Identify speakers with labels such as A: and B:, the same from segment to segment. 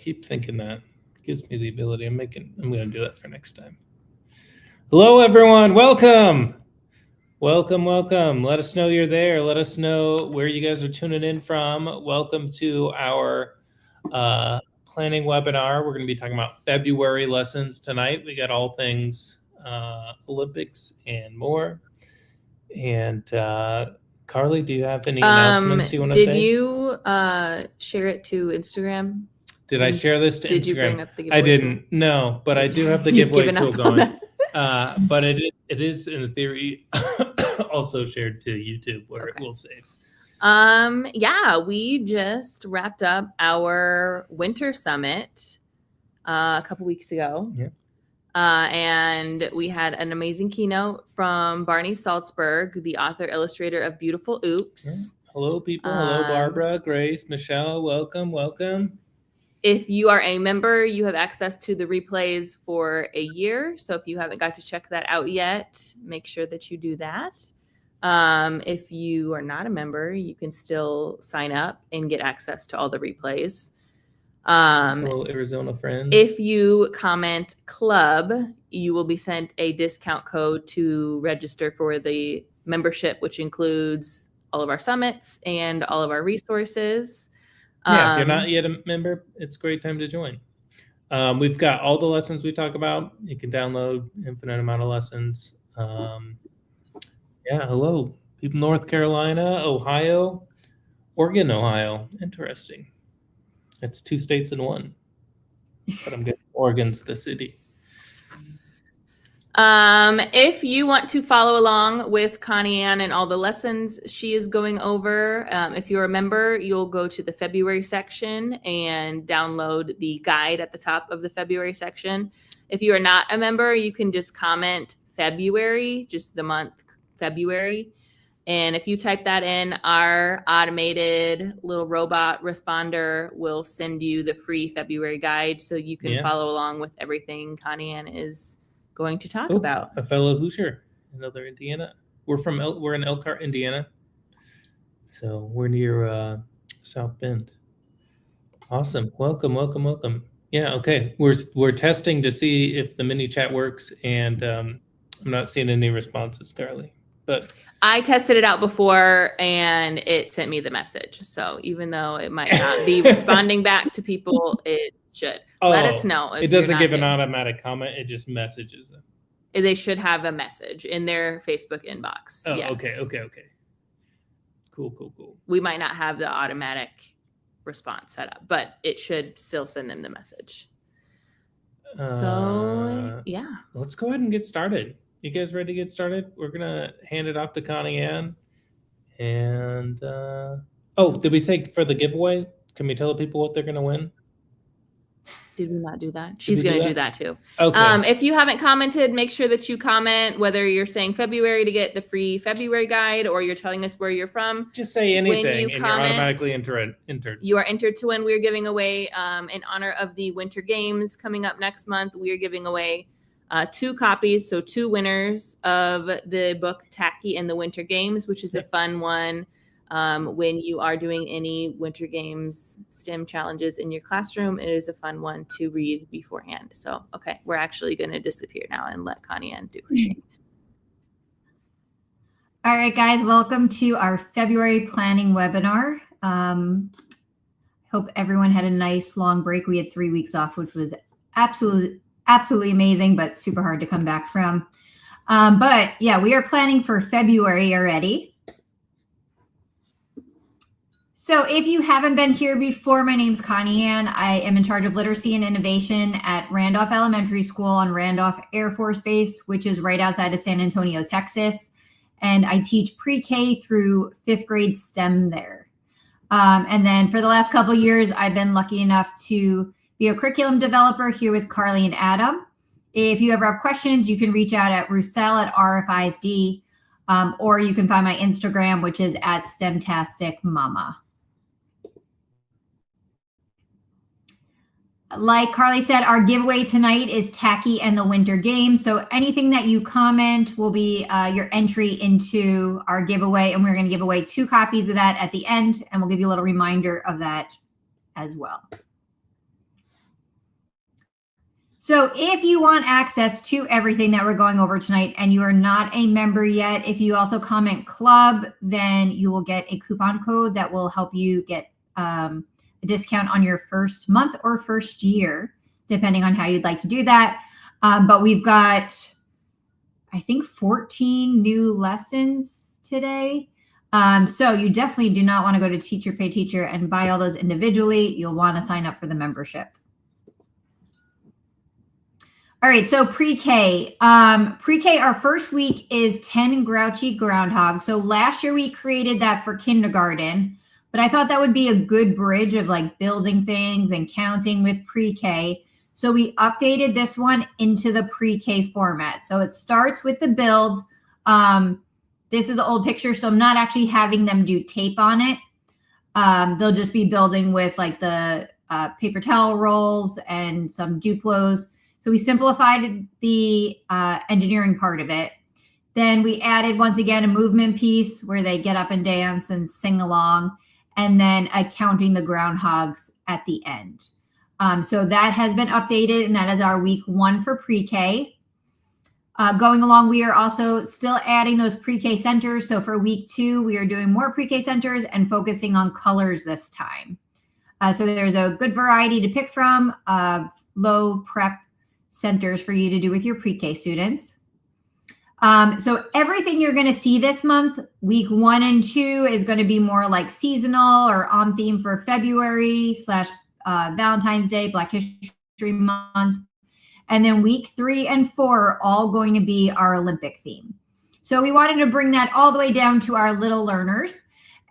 A: keep thinking that. It gives me the ability. I'm going to do that for next time. Hello, everyone. Welcome. Welcome. Let us know you're there. Let us know where you guys are tuning in from. Welcome to our planning webinar. We're going to be talking about February lessons tonight. We got all things Olympics and more. And Carly, do you have any announcements you want to say?
B: Did you share it to Instagram?
A: Did I share this to Instagram?
B: Did you bring up the giveaway?
A: I didn't. No, but I do have the giveaway tool going. But it is in theory also shared to YouTube where it will save.
B: Yeah, we just wrapped up our winter summit a couple weeks ago.
A: Yeah.
B: And we had an amazing keynote from Barney Salzberg, the author illustrator of Beautiful Oops.
A: Yeah. Hello, people. Hello, Barbara, Grace, Michelle. Welcome.
B: If you are a member, you have access to the replays for a year. So if you haven't got to check that out yet, make sure that you do that. If you are not a member, you can still sign up and get access to all the replays.
A: Hello, Arizona friends.
B: If you comment club, you will be sent a discount code to register for the membership, which includes all of our summits and all of our resources.
A: Yeah, if you're not yet a member, it's a great time to join. We've got all the lessons we talk about. You can download infinite amount of lessons. Yeah, hello, people, North Carolina, Ohio, Oregon, Ohio. Interesting. It's 2 states in one, but I'm getting Oregon's the city.
B: If you want to follow along with Connie Ann and all the lessons she is going over, if you're a member, you'll go to the February section and download the guide at the top of the February section. If you are not a member, you can just comment February, just the month February. And if you type that in, our automated little robot responder will send you the free February guide so you can follow along with everything Connie Ann is going to talk about.
A: A fellow Hoosier, another Indiana. We're in Elkhart, Indiana. So we're near South Bend. Awesome. Welcome. Yeah, okay. We're testing to see if the mini chat works, and I'm not seeing any responses, Carly. But
B: I tested it out before and it sent me the message. So even though it might not be responding back to people, it should. Let us know.
A: It doesn't give an automatic comment. It just messages them.
B: They should have a message in their Facebook inbox.
A: Oh,
B: yes.
A: Okay. Cool.
B: We might not have the automatic response set up, but it should still send them the message. So, yeah.
A: Let's go ahead and get started. You guys ready to get started? We're going to hand it off to Connie Ann. And, did we say for the giveaway? Can we tell the people what they're going to win?
B: Did we not do that? She's going to do that too.
A: Okay.
B: If you haven't commented, make sure that you comment whether you're saying February to get the free February guide or you're telling us where you're from.
A: Just say anything and you're automatically entered.
B: You are entered to win. We're giving away, in honor of the Winter Games coming up next month, we are giving away 2 copies, so 2 winners of the book Tacky and the Winter Games, which is a fun one when you are doing any Winter Games STEM challenges in your classroom. It is a fun one to read beforehand. So, okay, we're actually going to disappear now and let Connie Ann do her thing.
C: All right, guys, welcome to our February planning webinar. Hope everyone had a nice long break. We had 3 weeks off, which was absolutely amazing, but super hard to come back from. But yeah, we are planning for February already. So if you haven't been here before, my name's Connie Ann. I am in charge of literacy and innovation at Randolph Elementary School on Randolph Air Force Base, which is right outside of San Antonio, Texas. And I teach pre-K through 5th grade STEM there. And then for the last couple of years, I've been lucky enough to be a curriculum developer here with Carly and Adam. If you ever have questions, you can reach out at Roussel at RFISD, or you can find my Instagram, which is at STEMtasticMama. Like Carly said, our giveaway tonight is Tacky and the Winter Games. So anything that you comment will be your entry into our giveaway. And we're going to give away 2 copies of that at the end. And we'll give you a little reminder of that as well. So if you want access to everything that we're going over tonight and you are not a member yet, if you also comment club, then you will get a coupon code that will help you get a discount on your first month or first year, depending on how you'd like to do that. But we've got, I think, 14 new lessons today. So you definitely do not want to go to Teacher Pay Teacher and buy all those individually. You'll want to sign up for the membership. All right, so pre-K. Pre-K, our first week is 10 Grouchy Groundhog. So last year we created that for kindergarten, but I thought that would be a good bridge of like building things and counting with pre-K. So we updated this one into the pre-K format. So it starts with the build. This is the old picture, so I'm not actually having them do tape on it. They'll just be building with like the paper towel rolls and some Duplos. So we simplified the engineering part of it. Then we added, once again, a movement piece where they get up and dance and sing along, and then counting the groundhogs at the end. So that has been updated, and that is our week 1 for pre-K. Going along, we are also still adding those pre-K centers. So for week 2, we are doing more pre-K centers and focusing on colors this time. So there's a good variety to pick from of low prep centers for you to do with your pre-K students. So everything you're going to see this month, week 1 and 2, is going to be more like seasonal or on theme for February / Valentine's Day, Black History Month. And then week 3 and 4 are all going to be our Olympic theme. So we wanted to bring that all the way down to our little learners.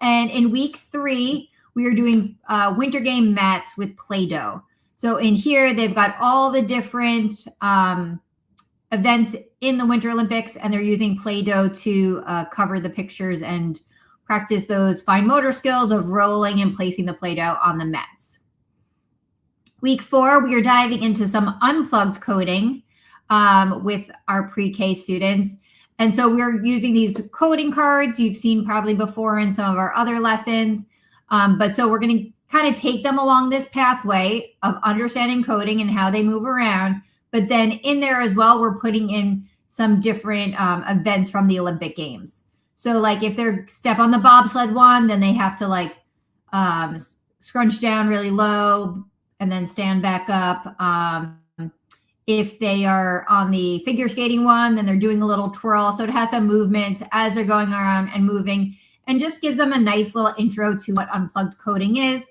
C: And in week 3, we are doing winter game mats with Play-Doh. So in here, they've got all the different events in the Winter Olympics, and they're using Play-Doh to cover the pictures and practice those fine motor skills of rolling and placing the Play-Doh on the mats. Week 4, we are diving into some unplugged coding with our pre-K students. And so we're using these coding cards you've seen probably before in some of our other lessons. But so we're going to kind of take them along this pathway of understanding coding and how they move around. But then in there as well, we're putting in some different events from the Olympic Games. So like if they're step on the bobsled one, then they have to like scrunch down really low and then stand back up. If they are on the figure skating one, then they're doing a little twirl. So it has some movement as they're going around and moving, and just gives them a nice little intro to what unplugged coding is.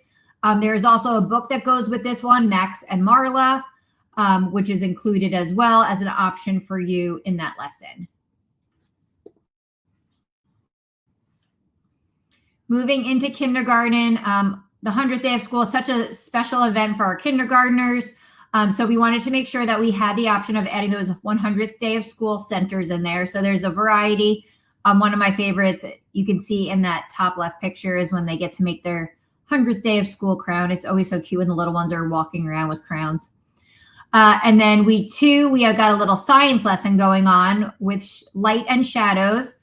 C: There's also a book that goes with this one, Max and Marla, which is included as well as an option for you in that lesson. Moving into kindergarten, the 100th day of school is such a special event for our kindergartners. So we wanted to make sure that we had the option of adding those 100th day of school centers in there. So there's a variety. One of my favorites you can see in that top left picture is when they get to make their 100th day of school crown. It's always so cute when the little ones are walking around with crowns. And then week 2, we have got a little science lesson going on with light and shadows,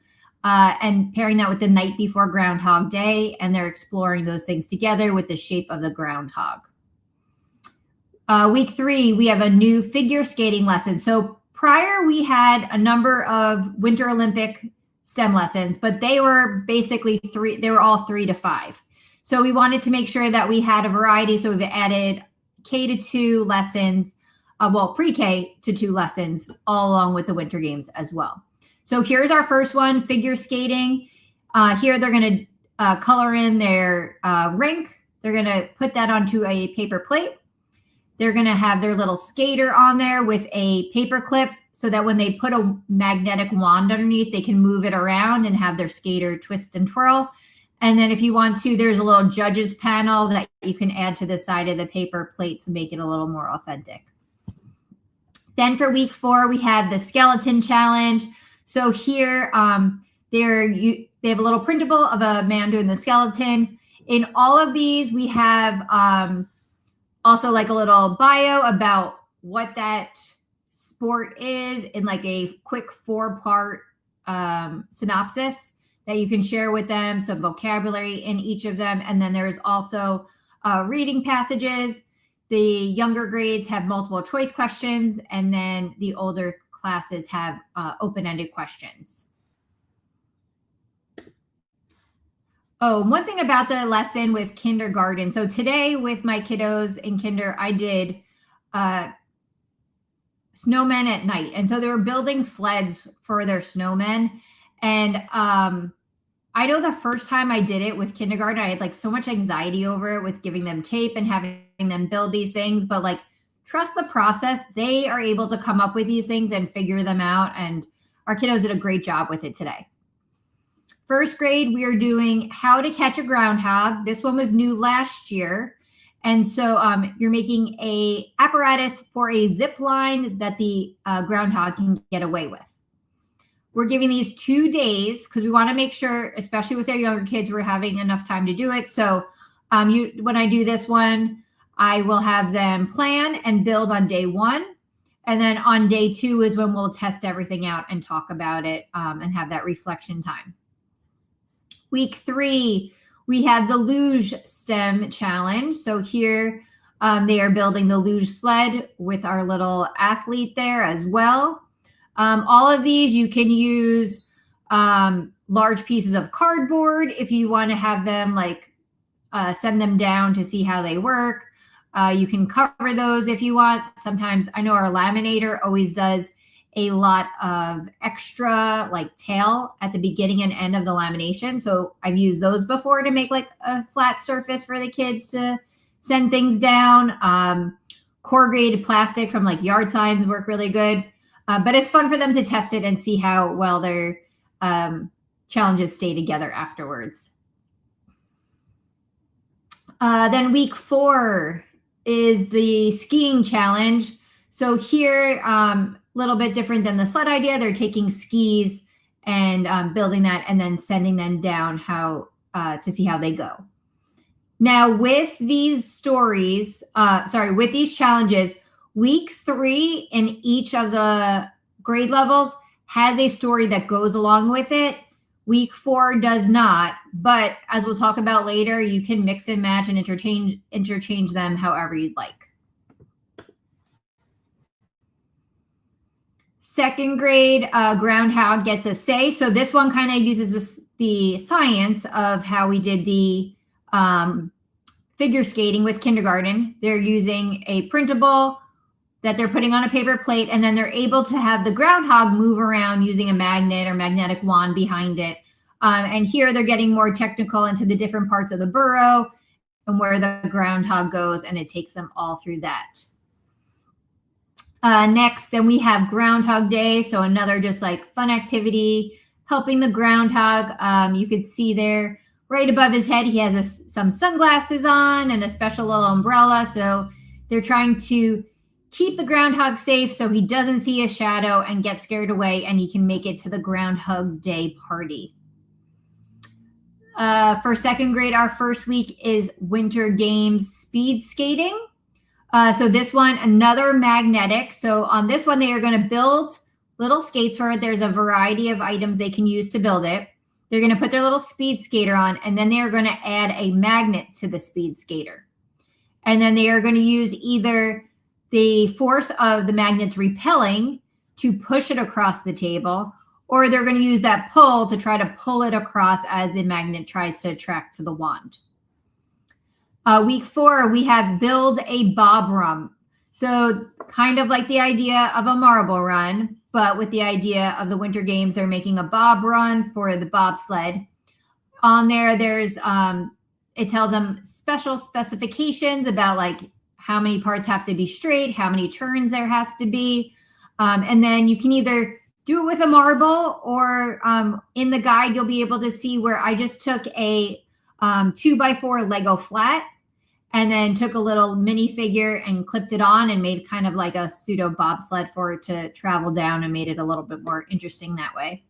C: and pairing that with the night before Groundhog Day. And they're exploring those things together with the shape of the groundhog. Week 3, we have a new figure skating lesson. So prior, we had a number of Winter Olympic STEM lessons, but they were basically they were all 3 to 5. So we wanted to make sure that we had a variety. So we've added K to 2 lessons, pre-K to 2 lessons, all along with the Winter Games as well. So here's our first one, figure skating. Here they're going to color in their rink. They're going to put that onto a paper plate. They're going to have their little skater on there with a paper clip so that when they put a magnetic wand underneath, they can move it around and have their skater twist and twirl. And then if you want to, there's a little judges panel that you can add to the side of the paper plate to make it a little more authentic. Then for week 4, we have the skeleton challenge. So here they have a little printable of a man doing the skeleton. In all of these, we have also like a little bio about what that sport is in like a quick 4-part synopsis that you can share with them, some vocabulary in each of them. And then there's also reading passages. The younger grades have multiple choice questions, and then the older classes have open-ended questions. Oh, one thing about the lesson with kindergarten. So today with my kiddos in kinder, I did snowmen at night. And so they were building sleds for their snowmen. And I know the first time I did it with kindergarten, I had like so much anxiety over it with giving them tape and having them build these things, but like trust the process. They are able to come up with these things and figure them out. And our kiddos did a great job with it today. First grade, we are doing how to catch a groundhog. This one was new last year. And so you're making a apparatus for a zip line that the groundhog can get away with. We're giving these 2 days because we want to make sure, especially with our younger kids, we're having enough time to do it. So when I do this one, I will have them plan and build on day 1. And then on day 2 is when we'll test everything out and talk about it and have that reflection time. Week 3, we have the luge stem challenge. So here they are building the luge sled with our little athlete there as well. All of these you can use large pieces of cardboard if you want to have them like send them down to see how they work. You can cover those if you want. Sometimes I know our laminator always does a lot of extra like tail at the beginning and end of the lamination. So I've used those before to make like a flat surface for the kids to send things down. Corrugated plastic from like yard signs work really good. But it's fun for them to test it and see how well their challenges stay together afterwards. Then week 4 is the skiing challenge. So here, little bit different than the sled idea. They're taking skis and building that and then sending them down to see how they go. Now with these stories, with these challenges, week 3 in each of the grade levels has a story that goes along with it. Week 4 does not, but as we'll talk about later, you can mix and match and interchange them however you'd like. Second grade, groundhog gets a say. So this one kind of uses the science of how we did the figure skating with kindergarten. They're using a printable that they're putting on a paper plate, and then they're able to have the groundhog move around using a magnet or magnetic wand behind it. And here they're getting more technical into the different parts of the burrow and where the groundhog goes, and it takes them all through that. Next, then we have Groundhog Day. So another just like fun activity, helping the groundhog. You could see there right above his head, he has some sunglasses on and a special little umbrella. So they're trying to keep the groundhog safe so he doesn't see a shadow and get scared away, and he can make it to the Groundhog Day party. For second grade, our first week is Winter Games speed skating. So this one, another magnetic. So on this one, they are going to build little skates for it. There's a variety of items they can use to build it. They're going to put their little speed skater on, and then they are going to add a magnet to the speed skater. And then they are going to use either the force of the magnet's repelling to push it across the table, or they're going to use that pull to try to pull it across as the magnet tries to attract to the wand. Week 4, we have build a bob run. So kind of like the idea of a marble run, but with the idea of the Winter Games, they're making a bob run for the bobsled. On there's it tells them special specifications about like how many parts have to be straight, how many turns there has to be. And then you can either do it with a marble, or in the guide, you'll be able to see where I just took a 2x4 Lego flat and then took a little minifigure and clipped it on and made kind of like a pseudo bobsled for it to travel down, and made it a little bit more interesting that way.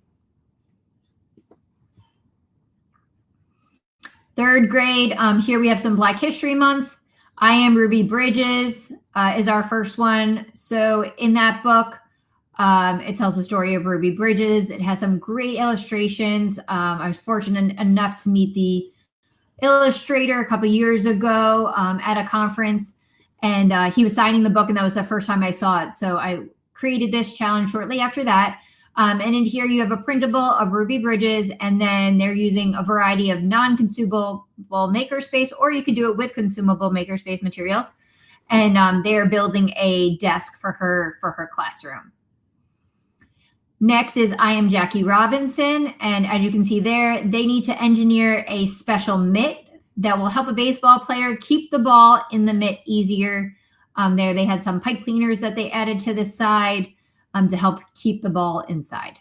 C: Third grade, here we have some Black History Month. I Am Ruby Bridges is our first one. So in that book, it tells the story of Ruby Bridges. It has some great illustrations. I was fortunate enough to meet the illustrator a couple years ago at a conference, And he was signing the book, and that was the first time I saw it. So I created this challenge shortly after that. And in here you have a printable of Ruby Bridges, and then they're using a variety of non-consumable makerspace, or you could do it with consumable makerspace materials. And they are building a desk for her classroom. Next is I Am Jackie Robinson. And as you can see there, they need to engineer a special mitt that will help a baseball player keep the ball in the mitt easier. There they had some pipe cleaners that they added to the side to help keep the ball inside.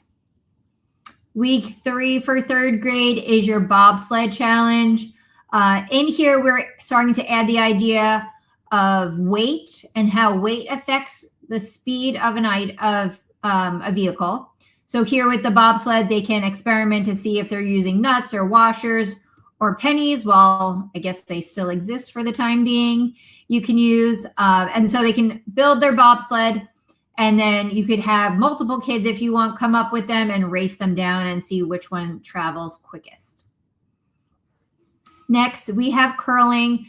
C: Week 3 for 3rd grade is your bobsled challenge. In here, we're starting to add the idea of weight and how weight affects the speed of a vehicle. So here with the bobsled, they can experiment to see if they're using nuts or washers or pennies. Well, I guess they still exist for the time being. You can use, and so they can build their bobsled, and then you could have multiple kids, if you want, come up with them and race them down and see which one travels quickest. Next, we have curling.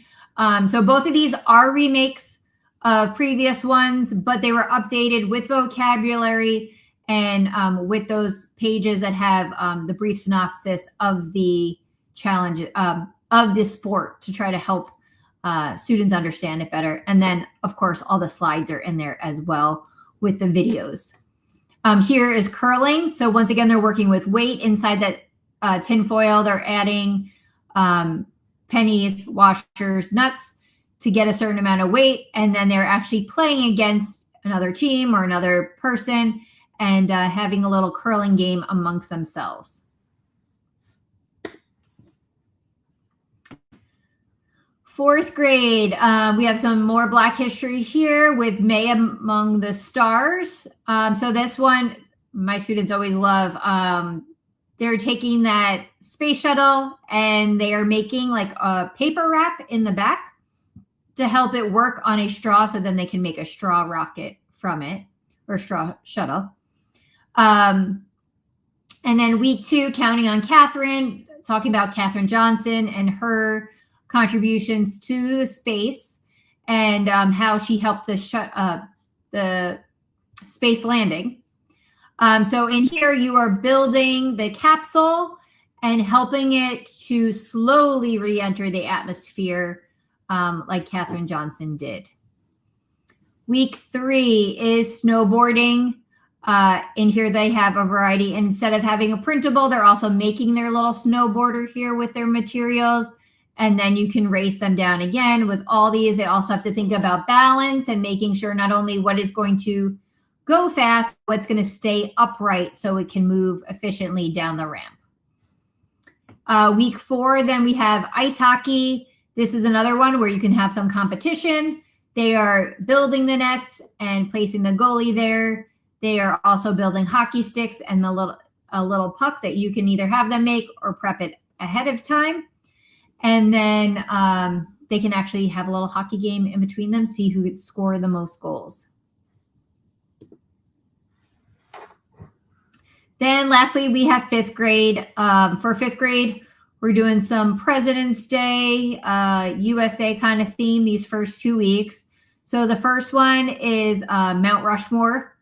C: So both of these are remakes of previous ones, but they were updated with vocabulary and with those pages that have the brief synopsis of the challenge of this sport to try to help students understand it better. And then, of course, all the slides are in there as well with the videos. Here is curling. So once again, they're working with weight inside that tin foil. They're adding pennies, washers, nuts to get a certain amount of weight. And then they're actually playing against another team or another person and having a little curling game amongst themselves. Fourth grade, we have some more Black history here with May Among the Stars. So this one, my students always love. They're taking that space shuttle and they are making like a paper wrap in the back to help it work on a straw, so then they can make a straw rocket from it, or straw shuttle. And then week 2, counting on Catherine, talking about Katherine Johnson and her contributions to the space and how she helped the space landing. So in here, you are building the capsule and helping it to slowly re-enter the atmosphere like Katherine Johnson did. Week 3 is snowboarding. In here, they have a variety. Instead of having a printable, they're also making their little snowboarder here with their materials. And then you can race them down again. With all these, they also have to think about balance and making sure not only what is going to go fast, what's going to stay upright so it can move efficiently down the ramp. Week 4, then we have ice hockey. This is another one where you can have some competition. They are building the nets and placing the goalie there. They are also building hockey sticks and a little puck that you can either have them make or prep it ahead of time. And then they can actually have a little hockey game in between them, see who could score the most goals. Then lastly, we have 5th grade. For 5th grade, we're doing some President's Day, USA kind of theme these first 2 weeks. So the first one is Mount Rushmore.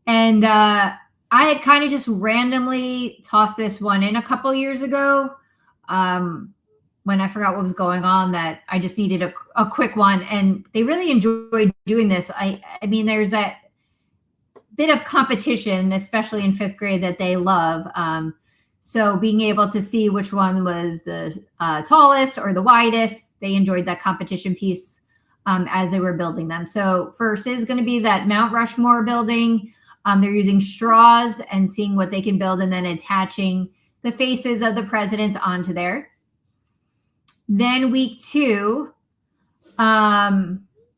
C: And I had kind of just randomly tossed this one in a couple years ago. When I forgot what was going on, that I just needed a quick one. And they really enjoyed doing this. I mean, there's that bit of competition, especially in 5th grade, that they love. So being able to see which one was the tallest or the widest, they enjoyed that competition piece as they were building them. So first is going to be that Mount Rushmore building. They're using straws and seeing what they can build and then attaching the faces of the presidents onto there. Then week 2,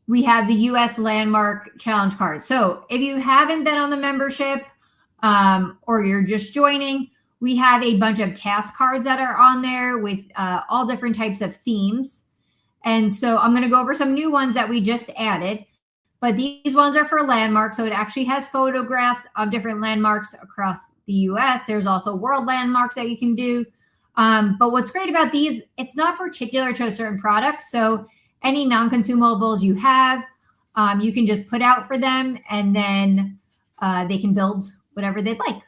C: we have the U.S. Landmark Challenge card. So if you haven't been on the membership or you're just joining, we have a bunch of task cards that are on there with all different types of themes. And so I'm going to go over some new ones that we just added. But these ones are for landmarks. So it actually has photographs of different landmarks across the U.S. There's also world landmarks that you can do. But what's great about these, it's not particular to a certain product. So any non-consumables you have, you can just put out for them, and then they can build whatever they'd like.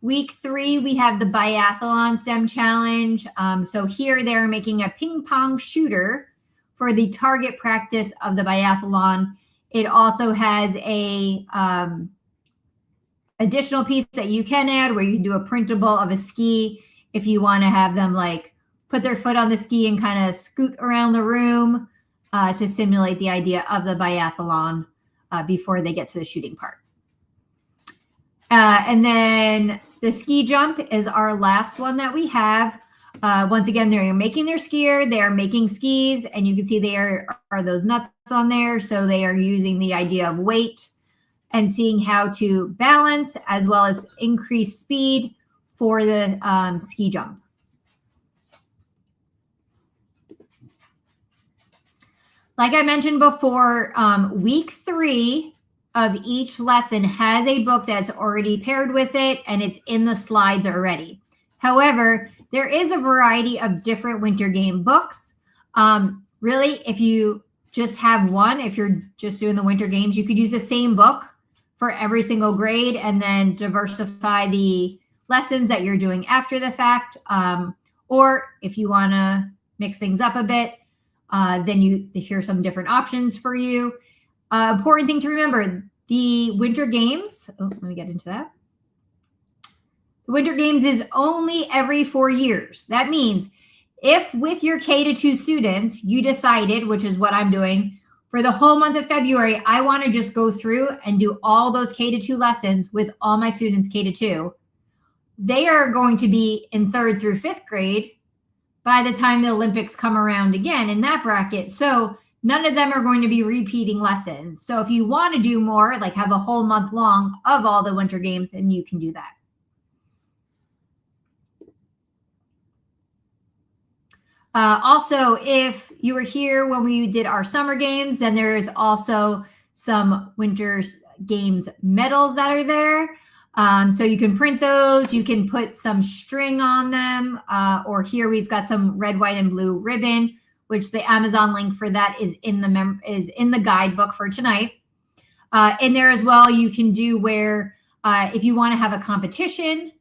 C: Week 3, we have the biathlon STEM challenge. So here they're making a ping pong shooter for the target practice of the biathlon. It also has a additional piece that you can add where you can do a printable of a ski if you want to have them like put their foot on the ski and kind of scoot around the room to simulate the idea of the biathlon before they get to the shooting part. And then the ski jump is our last one that we have. Once again, they're making their skier, they are making skis, and you can see there are those nuts on there. So they are using the idea of weight and seeing how to balance as well as increase speed for the ski jump. Like I mentioned before, week 3 of each lesson has a book that's already paired with it, and it's in the slides already. However, there is a variety of different winter game books. Really, if you just have one, if you're just doing the winter games, you could use the same book for every single grade and then diversify the lessons that you're doing after the fact. Or if you want to mix things up a bit, then here's some different options for you. Important thing to remember, the winter games, let me get into that. The winter games is only every 4 years. That means if with your K-2 students, you decided, which is what I'm doing, for the whole month of February, I want to just go through and do all those K-2 lessons with all my students K-2. They are going to be in 3rd through 5th grade by the time the Olympics come around again in that bracket. So none of them are going to be repeating lessons. So if you want to do more, like have a whole month long of all the winter games, then you can do that. Also, if you were here when we did our summer games, then there's also some winter games medals that are there. So you can print those, you can put some string on them, or here we've got some red, white, and blue ribbon, which the Amazon link for that is in the guidebook for tonight. In there as well, you can do where if you want to have a competition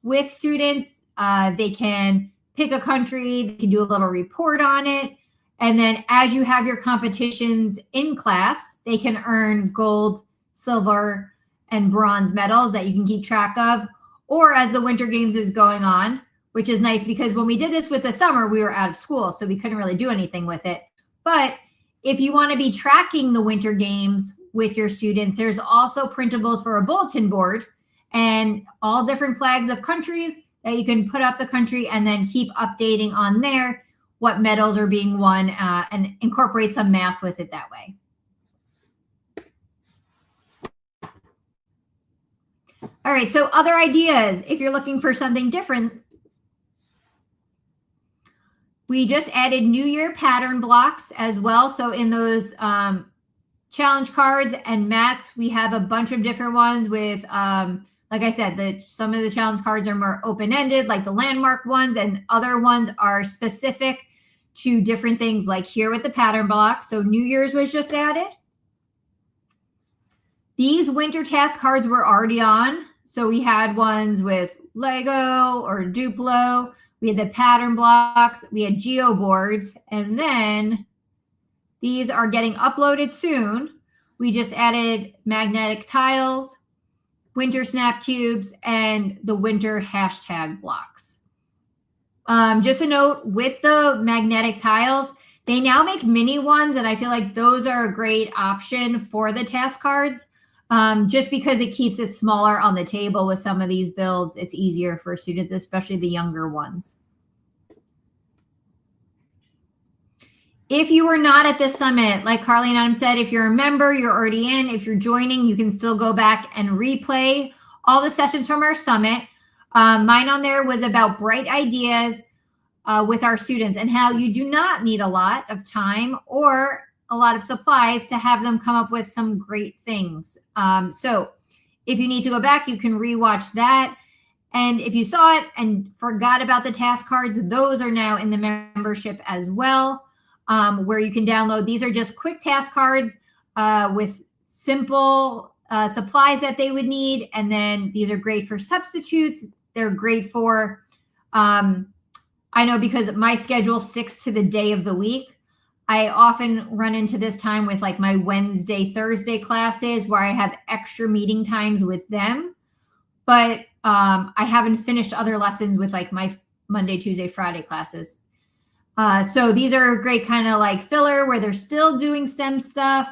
C: with students, they can pick a country, they can do a little report on it. And then as you have your competitions in class, they can earn gold, silver, and bronze medals that you can keep track of, or as the winter games is going on, which is nice because when we did this with the summer, we were out of school, so we couldn't really do anything with it. But if you want to be tracking the winter games with your students, there's also printables for a bulletin board and all different flags of countries that you can put up the country and then keep updating on there what medals are being won and incorporate some math with it that way. All right, so other ideas, if you're looking for something different, we just added New Year pattern blocks as well. So in those challenge cards and mats, we have a bunch of different ones with, like I said, some of the challenge cards are more open-ended, like the landmark ones, and other ones are specific to different things, like here with the pattern block. So New Year's was just added. These winter task cards were already on. So we had ones with Lego or Duplo. We had the pattern blocks. We had geo boards. And then these are getting uploaded soon. We just added magnetic tiles, winter snap cubes, and the winter hashtag blocks. Just a note, with the magnetic tiles, they now make mini ones, and I feel like those are a great option for the task cards. Just because it keeps it smaller on the table with some of these builds, it's easier for students, especially the younger ones. If you were not at this summit, like Carly and Adam said, if you're a member, you're already in. If you're joining, you can still go back and replay all the sessions from our summit. Mine on there was about bright ideas with our students and how you do not need a lot of time or a lot of supplies to have them come up with some great things. So if you need to go back, you can rewatch that. And if you saw it and forgot about the task cards, those are now in the membership as well. where you can download. These are just quick task cards with simple supplies that they would need. And then these are great for substitutes. They're great for, I know because my schedule sticks to the day of the week. I often run into this time with like my Wednesday, Thursday classes where I have extra meeting times with them. But I haven't finished other lessons with like my Monday, Tuesday, Friday classes. So these are a great kind of like filler where they're still doing STEM stuff,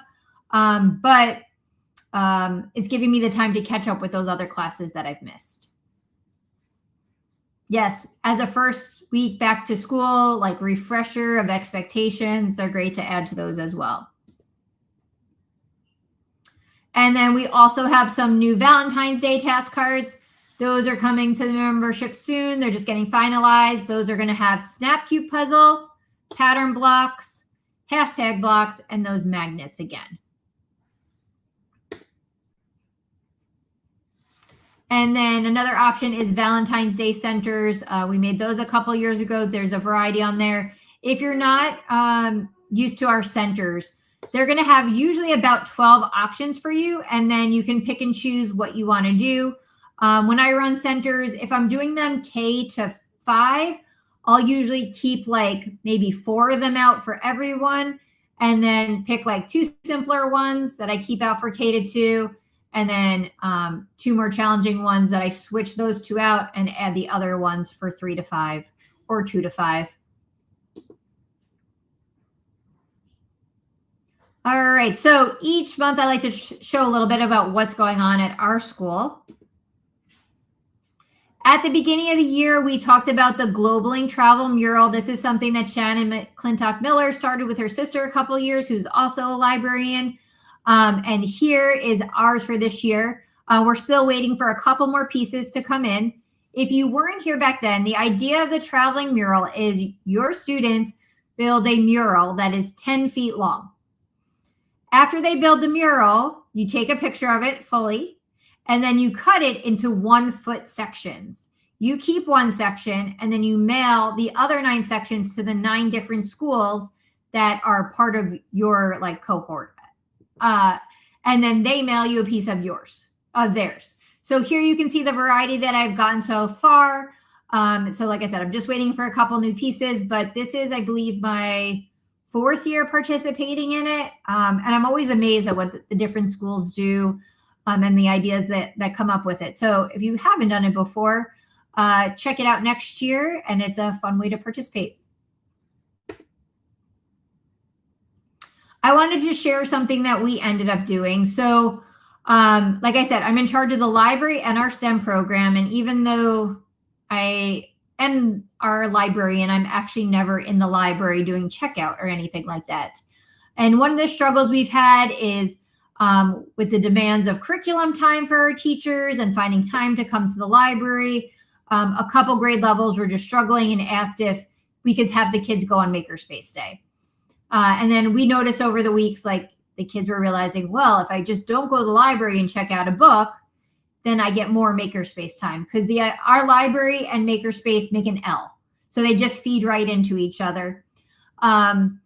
C: but it's giving me the time to catch up with those other classes that I've missed. Yes, as a first week back to school, like refresher of expectations, they're great to add to those as well. And then we also have some new Valentine's Day task cards. Those are coming to the membership soon. They're just getting finalized. Those are going to have snap cube puzzles, pattern blocks, hashtag blocks, and those magnets again. And then another option is Valentine's Day centers. We made those a couple years ago. There's a variety on there. If you're not used to our centers, they're going to have usually about 12 options for you. And then you can pick and choose what you want to do. When I run centers, if I'm doing them K to 5, I'll usually keep like maybe 4 of them out for everyone. And then pick like 2 simpler ones that I keep out for K to 2. And then 2 more challenging ones that I switch those 2 out and add the other ones for 3 to 5 or 2 to 5. All right, so each month I like to show a little bit about what's going on at our school. At the beginning of the year, we talked about the Globaling Travel Mural. This is something that Shannon McClintock Miller started with her sister a couple years, who's also a librarian. And here is ours for this year. We're still waiting for a couple more pieces to come in. If you weren't here back then, the idea of the traveling mural is your students build a mural that is 10 feet long. After they build the mural, you take a picture of it fully, and then you cut it into 1-foot sections. You keep one section, and then you mail the other 9 sections to the 9 different schools that are part of your like cohort. And then they mail you a piece of theirs. So here you can see the variety that I've gotten so far. So like I said, I'm just waiting for a couple new pieces, but this is, I believe, my 4th year participating in it. And I'm always amazed at what the different schools do and the ideas that come up with it. So if you haven't done it before, check it out next year, and it's a fun way to participate. I wanted to share something that we ended up doing. So like I said, I'm in charge of the library and our STEM program. And even though I am our librarian, I'm actually never in the library doing checkout or anything like that. And one of the struggles we've had is with the demands of curriculum time for our teachers and finding time to come to the library. A couple grade levels were just struggling and asked if we could have the kids go on Makerspace Day. And then we noticed over the weeks, like the kids were realizing, well, if I just don't go to the library and check out a book, then I get more Makerspace time, because our library and Makerspace make an L. So they just feed right into each other. And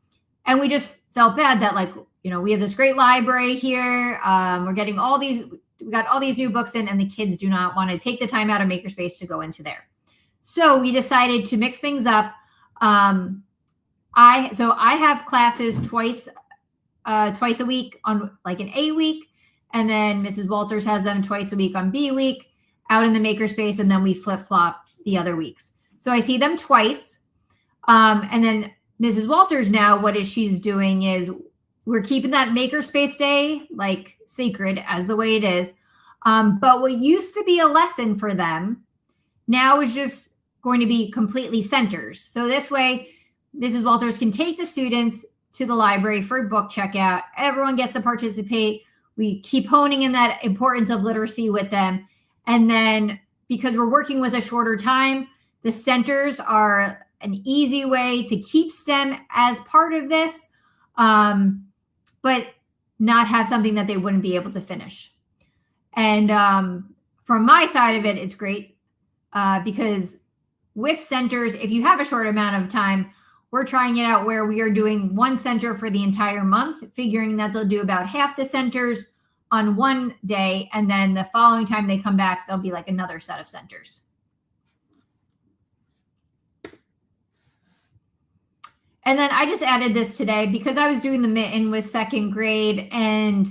C: we just felt bad that, like, you know, we have this great library here. We're getting we got all these new books in, and the kids do not want to take the time out of Makerspace to go into there. So we decided to mix things up. I have classes twice a week on like an A week, and then Mrs. Walters has them twice a week on B week out in the Makerspace, and then we flip-flop the other weeks. So I see them twice. And then Mrs. Walters now, what she's doing is we're keeping that Makerspace Day like sacred as the way it is. But what used to be a lesson for them now is just going to be completely centers. So this way, Mrs. Walters can take the students to the library for book checkout. Everyone gets to participate. We keep honing in that importance of literacy with them. And then because we're working with a shorter time, the centers are an easy way to keep STEM as part of this, but not have something that they wouldn't be able to finish. And from my side of it, it's great because with centers, if you have a short amount of time, we're trying it out where we are doing one center for the entire month, figuring that they'll do about half the centers on one day. And then the following time they come back, there'll be like another set of centers. And then I just added this today because I was doing the mitten with second grade, and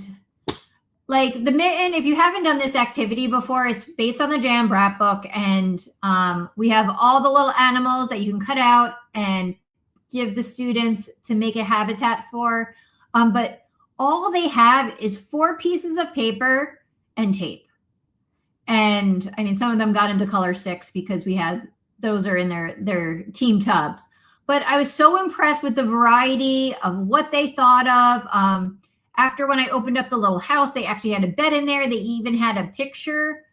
C: like the mitten, if you haven't done this activity before, it's based on the Jan Bratt book. And we have all the little animals that you can cut out and give the students to make a habitat for. But all they have is 4 pieces of paper and tape. And I mean, some of them got into color sticks because we had, those are in their team tubs. But I was so impressed with the variety of what they thought of. After when I opened up the little house, they actually had a bed in there. They even had a picture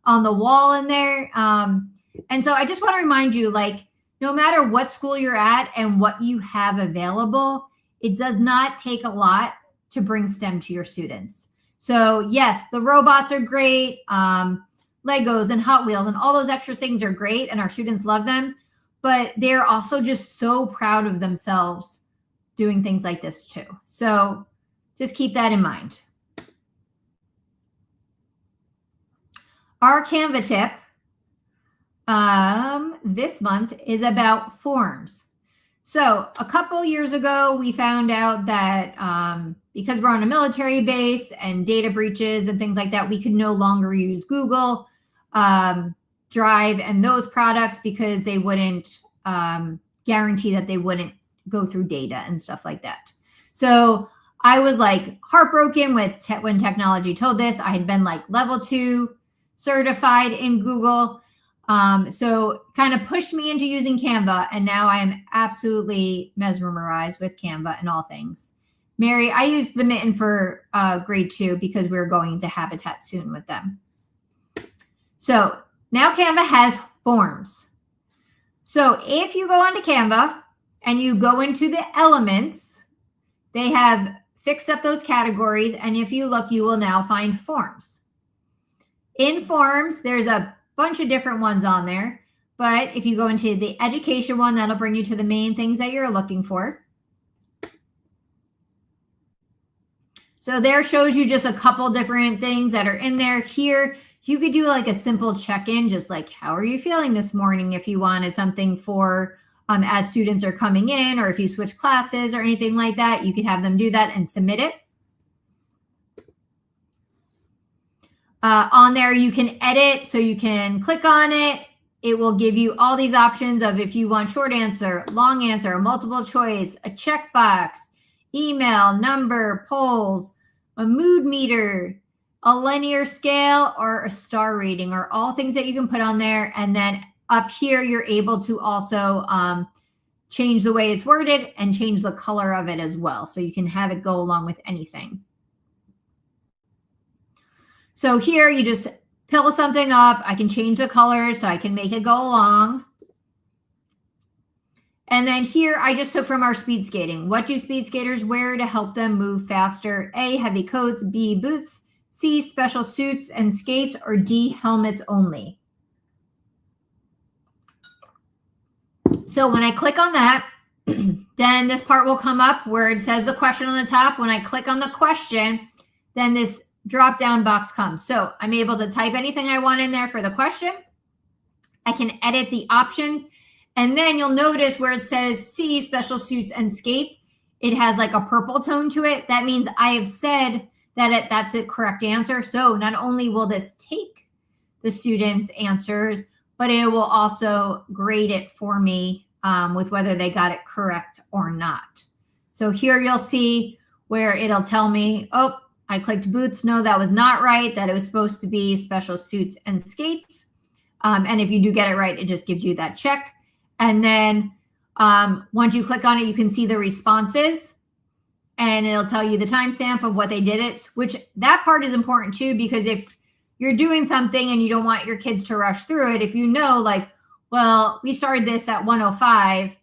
C: on the wall in there. And so I just want to remind you, like, no matter what school you're at and what you have available, it does not take a lot to bring STEM to your students. So yes, the robots are great. Legos and Hot Wheels and all those extra things are great, and our students love them. But they're also just so proud of themselves doing things like this too. So just keep that in mind. Our Canva tip this month is about forms. So a couple years ago, we found out that because we're on a military base and data breaches and things like that, we could no longer use Google Drive and those products because they wouldn't guarantee that they wouldn't go through data and stuff like that. So I was like heartbroken with when technology told this. I had been like level 2 certified in Google. So kind of pushed me into using Canva. And now I am absolutely mesmerized with Canva and all things. Mary, I used the mitten for grade 2 because we were going into Habitat soon with them. So now Canva has forms. So if you go onto Canva and you go into the elements, they have fixed up those categories. And if you look, you will now find forms. In forms, there's a bunch of different ones on there. But if you go into the education one, that'll bring you to the main things that you're looking for. So there shows you just a couple different things that are in there. Here, you could do like a simple check-in, just like, how are you feeling this morning? If you wanted something for as students are coming in, or if you switch classes or anything like that, you could have them do that and submit it. On there, you can edit, so you can click on it. It will give you all these options of if you want short answer, long answer, multiple choice, a checkbox, email, number, polls, a mood meter, a linear scale, or a star rating are all things that you can put on there. And then up here, you're able to also change the way it's worded and change the color of it as well. So you can have it go along with anything. So here you just fill something up. I can change the color so I can make it go along. And then here I just took from our speed skating. What do speed skaters wear to help them move faster? A, heavy coats, B, boots, C, special suits and skates, or D, helmets only. So when I click on that, then this part will come up where it says the question on the top. When I click on the question, then this drop down box comes. So I'm able to type anything I want in there for the question. I can edit the options. And then you'll notice where it says C, special suits and skates, it has like a purple tone to it. That means I have said that that's the correct answer. So not only will this take the students' answers, but it will also grade it for me with whether they got it correct or not. So here you'll see where it'll tell me, oh, I clicked boots. No, that was not right. That it was supposed to be special suits and skates. And if you do get it right, it just gives you that check. And then once you click on it, you can see the responses. And it'll tell you the timestamp of what they did it, which that part is important too, because if you're doing something and you don't want your kids to rush through it, if you know, like, well, we started this at 1:05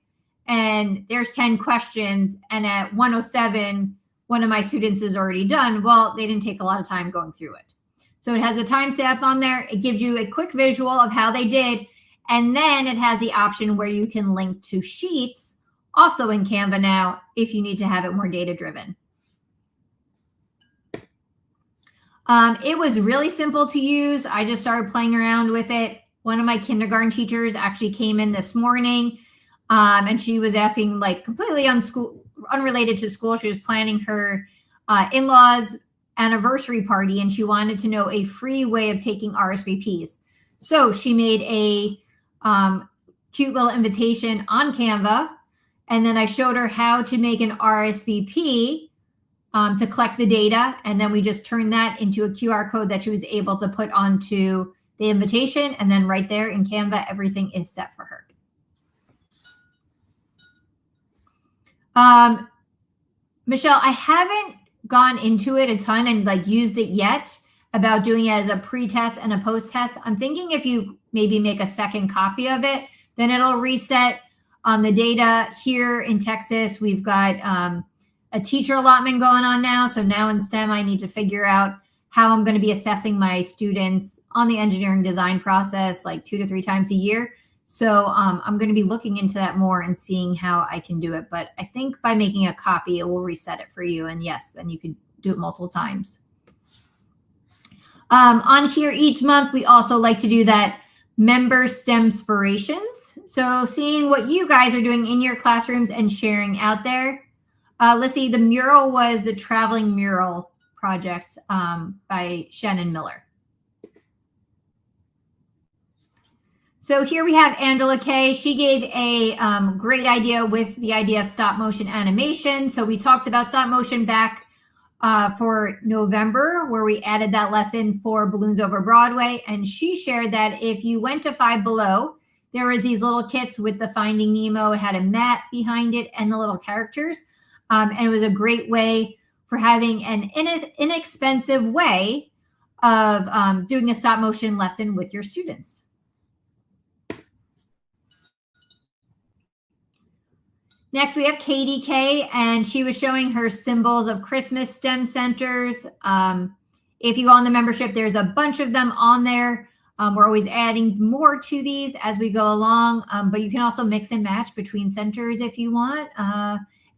C: and there's 10 questions, and at 1:07, one of my students is already done. Well, they didn't take a lot of time going through it. So it has a timestamp on there. It gives you a quick visual of how they did. And then it has the option where you can link to sheets also in Canva now if you need to have it more data-driven. It was really simple to use. I just started playing around with it. One of my kindergarten teachers actually came in this morning, and she was asking, like, completely unrelated to school. She was planning her in-laws' anniversary party, and she wanted to know a free way of taking RSVPs. So she made a cute little invitation on Canva, and then I showed her how to make an RSVP to collect the data, and then we just turned that into a QR code that she was able to put onto the invitation, and then right there in Canva, everything is set for her. Michelle, I haven't gone into it a ton and like used it yet about doing it as a pre-test and a post-test. I'm thinking if you maybe make a second copy of it, then it'll reset the data. Here in Texas, we've got a teacher allotment going on now. So now in STEM, I need to figure out how I'm going to be assessing my students on the engineering design process like 2 to 3 times a year. So I'm going to be looking into that more and seeing how I can do it. But I think by making a copy, it will reset it for you. And yes, then you can do it multiple times. On here each month, we also like to do that member STEM inspirations. So seeing what you guys are doing in your classrooms and sharing out there. Let's see, the mural was the traveling mural project by Shannon Miller. So here we have Angela Kay. She gave a great idea with the idea of stop motion animation. So we talked about stop motion back for November, where we added that lesson for Balloons Over Broadway. And she shared that if you went to Five Below, there was these little kits with the Finding Nemo. It had a mat behind it and the little characters. And it was a great way for having an inexpensive way of doing a stop motion lesson with your students. Next, we have Katie K, and she was showing her symbols of Christmas STEM centers. If you go on the membership, there's a bunch of them on there. We're always adding more to these as we go along, but you can also mix and match between centers if you want,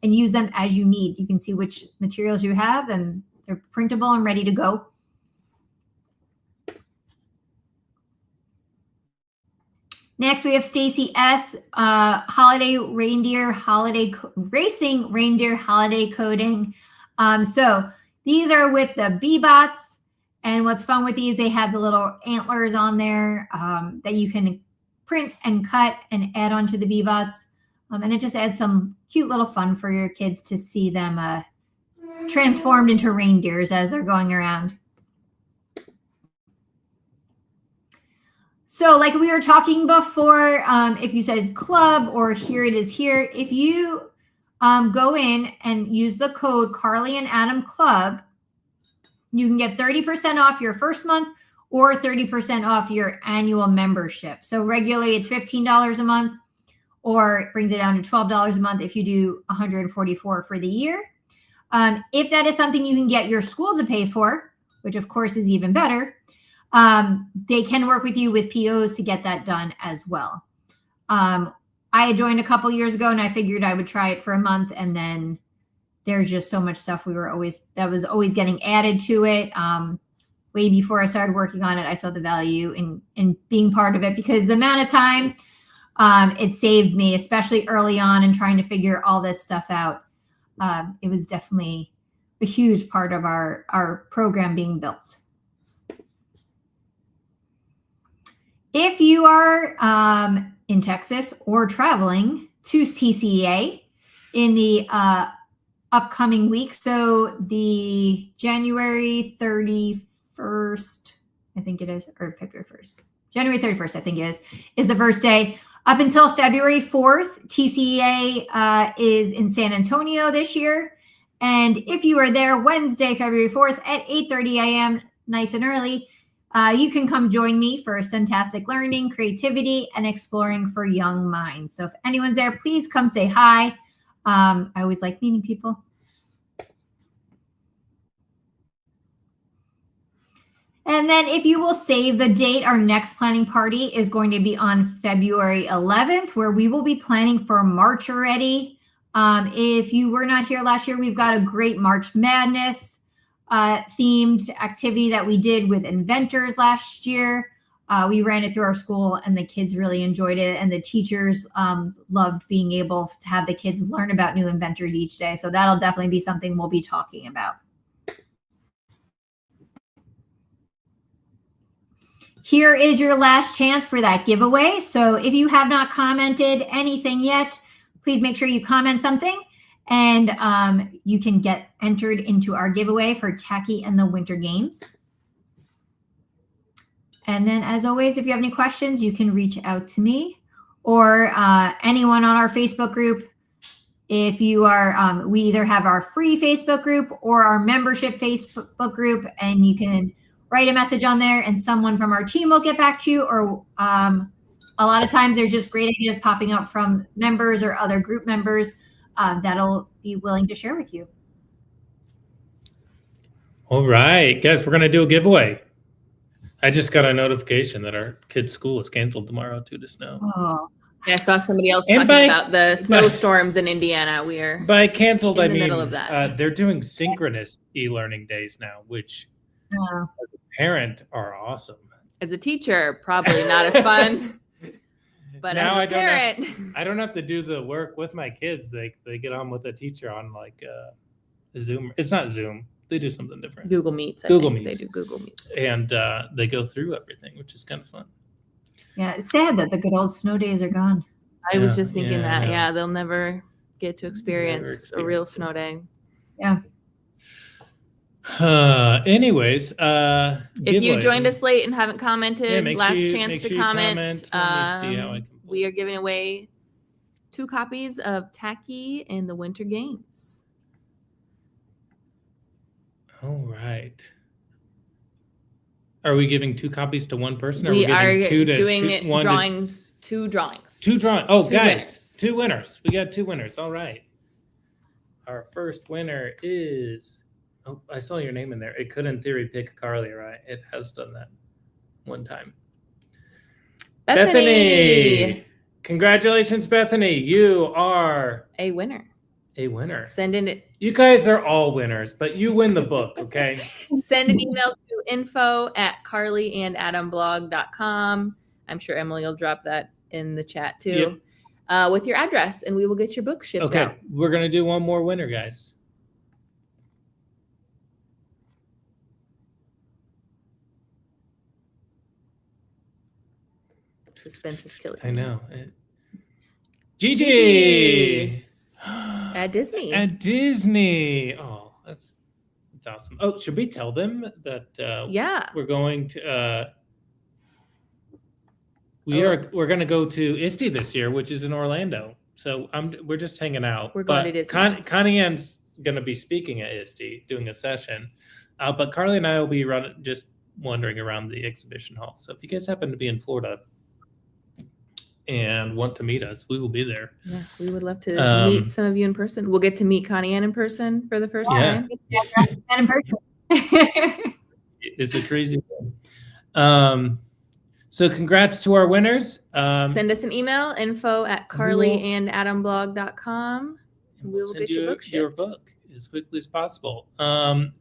C: and use them as you need. You can see which materials you have, and they're printable and ready to go. Next, we have Stacy S. Racing reindeer holiday coding. So these are with the B-Bots. And what's fun with these, they have the little antlers on there that you can print and cut and add onto the B-Bots. And it just adds some cute little fun for your kids to see them transformed into reindeers as they're going around. So like we were talking before, if you said club or here it is here, if you go in and use the code Carly and Adam Club, you can get 30% off your first month or 30% off your annual membership. So regularly it's $15 a month, or it brings it down to $12 a month if you do $144 for the year. If that is something you can get your school to pay for, which of course is even better, they can work with you with POs to get that done as well. I joined a couple years ago and I figured I would try it for a month, and then there's just so much stuff that was always getting added to it. Way before I started working on it, I saw the value in being part of it, because the amount of time it saved me, especially early on in trying to figure all this stuff out. It was definitely a huge part of our program being built. If you are in Texas or traveling to TCEA in the upcoming week, so the January 31st, I think it is, or February 1st, January 31st, I think it is the first day. Up until February 4th, TCEA is in San Antonio this year. And if you are there Wednesday, February 4th at 8:30 a.m., nice and early, you can come join me for Fantastic Learning, Creativity, and Exploring for Young Minds. So if anyone's there, please come say hi. I always like meeting people. And then if you will save the date, our next planning party is going to be on February 11th, where we will be planning for March already. If you were not here last year, we've got a great March Madness themed activity that we did with inventors last year. We ran it through our school and the kids really enjoyed it. And the teachers loved being able to have the kids learn about new inventors each day. So that'll definitely be something we'll be talking about. Here is your last chance for that giveaway. So if you have not commented anything yet, please make sure you comment something and you can get entered into our giveaway for Tacky and the Winter Games. And then as always, if you have any questions, you can reach out to me or anyone on our Facebook group. If you are, we either have our free Facebook group or our membership Facebook group, and you can write a message on there and someone from our team will get back to you. Or a lot of times there's just great ideas popping up from members or other group members that'll be willing to share with you.
A: All right, guys, we're going to do a giveaway. I just got a notification that our kid's school is canceled tomorrow due to snow.
C: Oh.
B: I saw somebody else talking about the snowstorms in Indiana.
A: By canceled, I mean
B: middle of that.
A: They're doing synchronous e-learning days now, which as a parent are awesome.
B: As a teacher, probably not as fun. But now as a parent,
A: I don't have to do the work with my kids. They get on with a teacher on like Zoom. It's not Zoom. They do something different.
B: Google Meets.
A: Google Meets.
B: They do Google Meets.
A: And they go through everything, which is kind of fun.
C: Yeah, it's sad that the good old snow days are gone.
B: I was just thinking that. Yeah, they'll never get to experience a real snow day.
C: Yeah.
A: Anyways,
B: if you joined us late and haven't commented, last chance to comment. We are giving away 2 copies of Tacky and the Winter Games.
A: All right. Are we giving 2 copies to one person? Or
B: we
A: are
B: doing drawings. 2 drawings.
A: 2 drawings. Oh,
B: 2
A: guys,
B: winners.
A: 2 winners. We got 2 winners. All right. Our first winner is. Oh, I saw your name in there. It could, in theory, pick Carly, right? It has done that one time. Bethany. Congratulations, Bethany. You are
B: a winner.
A: A winner.
B: Send in it.
A: You guys are all winners, but you win the book, okay?
B: Send an email to info@carlyandadamblog.com. I'm sure Emily will drop that in the chat too, with your address, and we will get your book shipped out.
A: Okay, we're going to do one more winner, guys.
B: Suspense is killing
A: I
B: me.
A: know. Gigi!
B: At Disney.
A: At Disney. Oh, that's awesome. Oh, should we tell them that we're going to we're going to go to ISTE this year, which is in Orlando. So we're just hanging out.
B: We're going to Disney.
A: Connie Ann's going to be speaking at ISTE, doing a session. But Carly and I will be just wandering around the exhibition hall. So if you guys happen to be in Florida and want to meet us, we will be there.
B: Yeah, we would love to meet some of you in person. We'll get to meet Connie Ann in person for the first time.
C: In person.
A: It's a crazy thing. So congrats to our winners.
B: Send us an email, info@carlyandadamblog.com. And we will get your book shipped.
A: Your book as quickly as possible.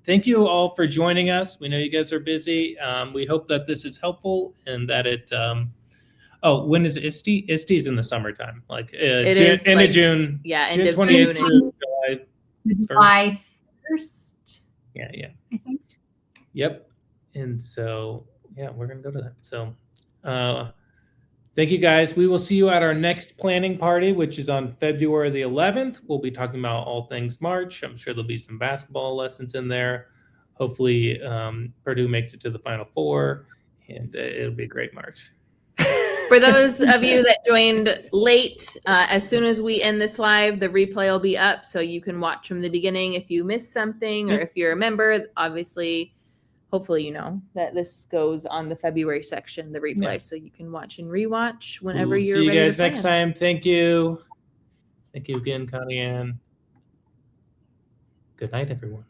A: Thank you all for joining us. We know you guys are busy. We hope that this is helpful and that it when is ISTE? ISTE's in the summertime, like end of June.
B: Yeah,
A: end
B: of
A: June.
C: July 1st.
A: Yeah.
C: I think.
A: Yep. And so, we're going to go to that. So, thank you guys. We will see you at our next planning party, which is on February the 11th. We'll be talking about all things March. I'm sure there'll be some basketball lessons in there. Hopefully, Purdue makes it to the Final Four, and it'll be a great March.
B: For those of you that joined late, as soon as we end this live, the replay will be up so you can watch from the beginning if you missed something or if you're a member. Obviously, hopefully you know that this goes on the February section, the replay, so you can watch and rewatch whenever you're ready.
A: See you guys next time. Thank you. Thank you again, Connie Ann. Good night, everyone.